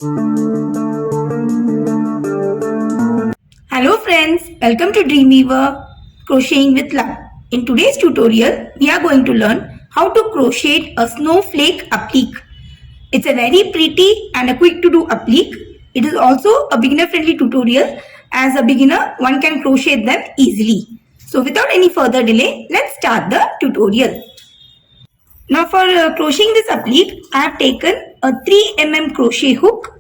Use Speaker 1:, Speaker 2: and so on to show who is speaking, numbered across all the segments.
Speaker 1: Hello friends, welcome to Dreamweaver Crocheting with Love. In today's tutorial, we are going to learn how to crochet a snowflake applique. It's a very pretty and a quick to do applique. It is also a beginner friendly tutorial. As a beginner, one can crochet them easily. So without any further delay, let's start the tutorial. Now for crocheting this applique, I have taken a 3 mm crochet hook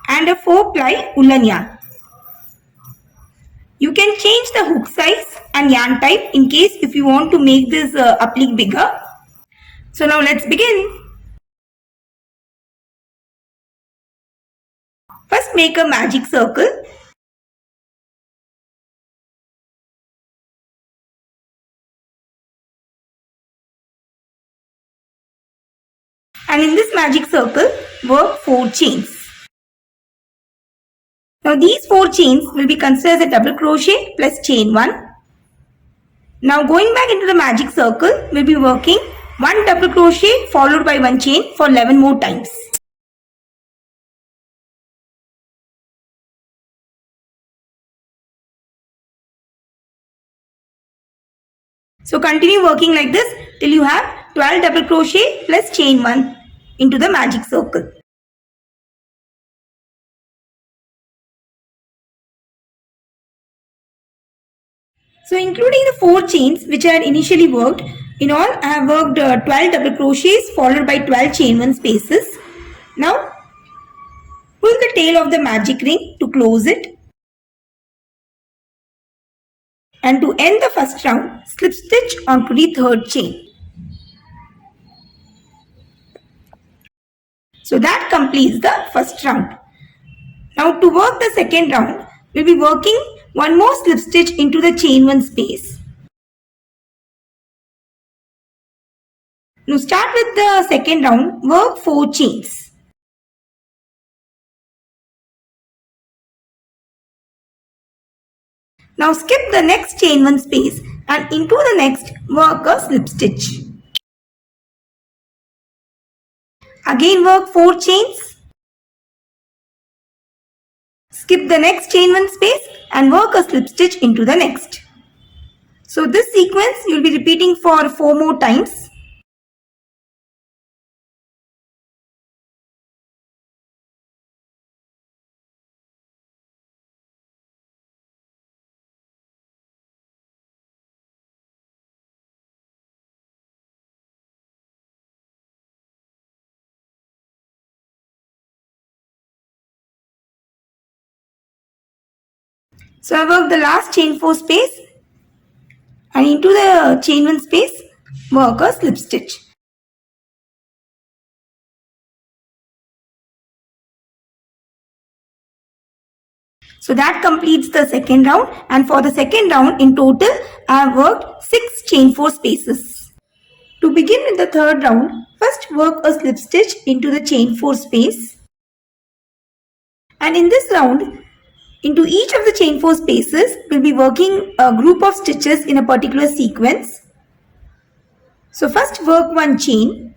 Speaker 1: and a 4 ply woolen yarn. You can change the hook size and yarn type in case if you want to make this applique bigger. So now let's begin. First make a magic circle. And in this magic circle, work 4 chains. Now these 4 chains will be considered as a double crochet plus chain 1. Now going back into the magic circle, we'll be working 1 double crochet followed by 1 chain for 11 more times. So continue working like this till you have 12 double crochet plus chain 1 into the magic circle. So including the 4 chains which I had initially worked, in all I have worked 12 double crochets followed by 12 chain 1 spaces. Now pull the tail of the magic ring to close it. And to end the first round, slip stitch onto the third chain. So that completes the first round. Now to work the second round, we'll be working one more slip stitch into the chain 1 space. Now start with the second round, work 4 chains. Now skip the next chain 1 space and into the next work a slip stitch. Again work 4 chains. Skip the next chain 1 space and work a slip stitch into the next. So this sequence you will be repeating for 4 more times. So I work the last chain 4 space and into the chain 1 space work a slip stitch. So that completes the second round, and for the second round in total I have worked 6 chain 4 spaces. To begin with the third round, first work a slip stitch into the chain 4 space, and in this round into each of the chain 4 spaces we'll be working a group of stitches in a particular sequence. So first work 1 chain,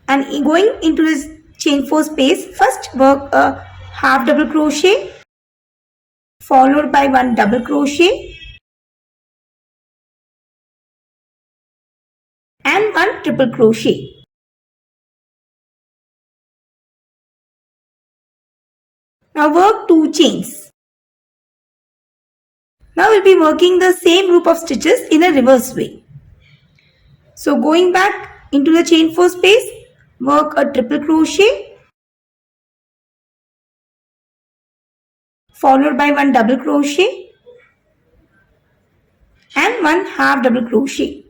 Speaker 1: and going into this chain 4 space, first work a half double crochet followed by 1 double crochet and 1 triple crochet. Now work 2 chains. Now we'll be working the same group of stitches in a reverse way. So going back into the chain 4 space, work a triple crochet followed by 1 double crochet and 1 half double crochet.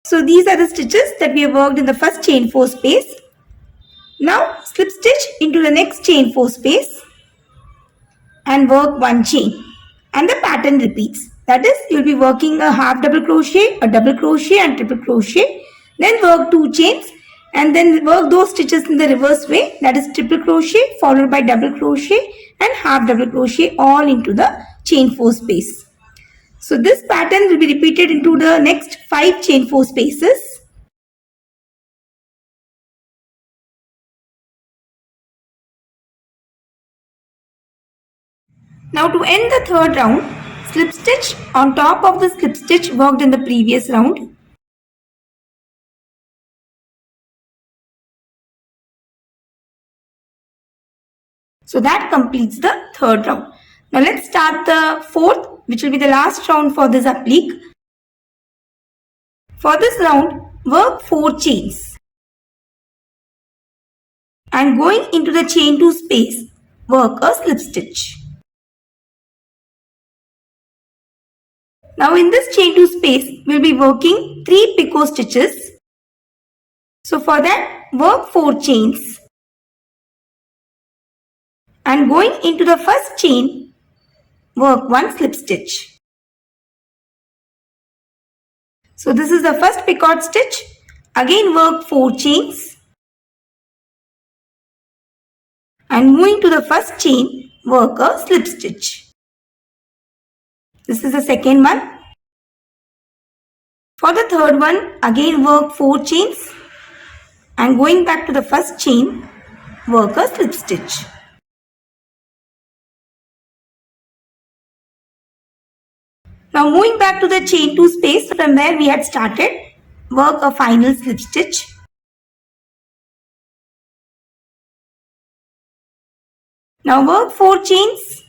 Speaker 1: So these are the stitches that we have worked in the first chain 4 space. Now slip stitch into the next chain 4 space and work 1 chain, and the pattern repeats. That is, you will be working a half double crochet, a double crochet and triple crochet, then work 2 chains and then work those stitches in the reverse way, that is triple crochet followed by double crochet and half double crochet all into the chain 4 space. So this pattern will be repeated into the next 5 chain 4 spaces. Now to end the third round, slip stitch on top of the slip stitch worked in the previous round. So that completes the third round. Now let's start the fourth, which will be the last round for this applique. For this round, work 4 chains. And going into the chain 2 space, work a slip stitch. Now in this chain 2 space, we will be working 3 picot stitches. So for that, work 4 chains. And going into the first chain, work 1 slip stitch. So this is the first picot stitch. Again work 4 chains. And moving to the first chain, work a slip stitch. This is the second one. For the third one, again work 4 chains. And going back to the first chain, work a slip stitch. Now moving back to the chain 2 space from where we had started, work a final slip stitch. Now work 4 chains.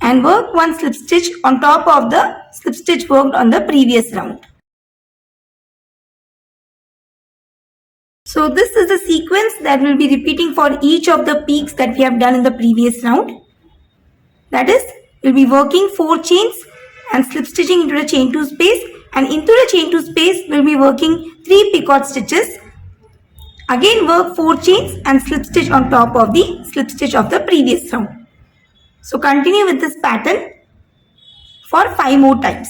Speaker 1: And work 1 slip stitch on top of the slip stitch worked on the previous round. So this is the sequence that we will be repeating for each of the peaks that we have done in the previous round. That is, we will be working 4 chains and slip stitching into the chain 2 space, and into the chain 2 space we will be working 3 picot stitches. Again work 4 chains and slip stitch on top of the slip stitch of the previous round. So continue with this pattern for 5 more times.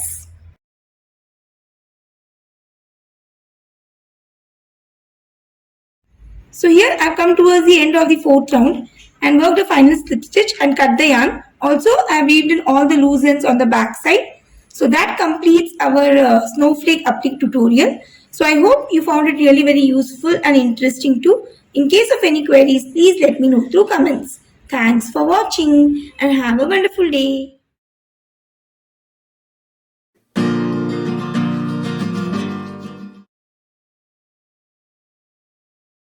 Speaker 1: So here I have come towards the end of the fourth round and worked a final slip stitch and cut the yarn. Also I have weaved in all the loose ends on the back side. So that completes our snowflake applique tutorial. So I hope you found it really very useful and interesting too. In case of any queries, please let me know through comments. Thanks for watching and have a wonderful day.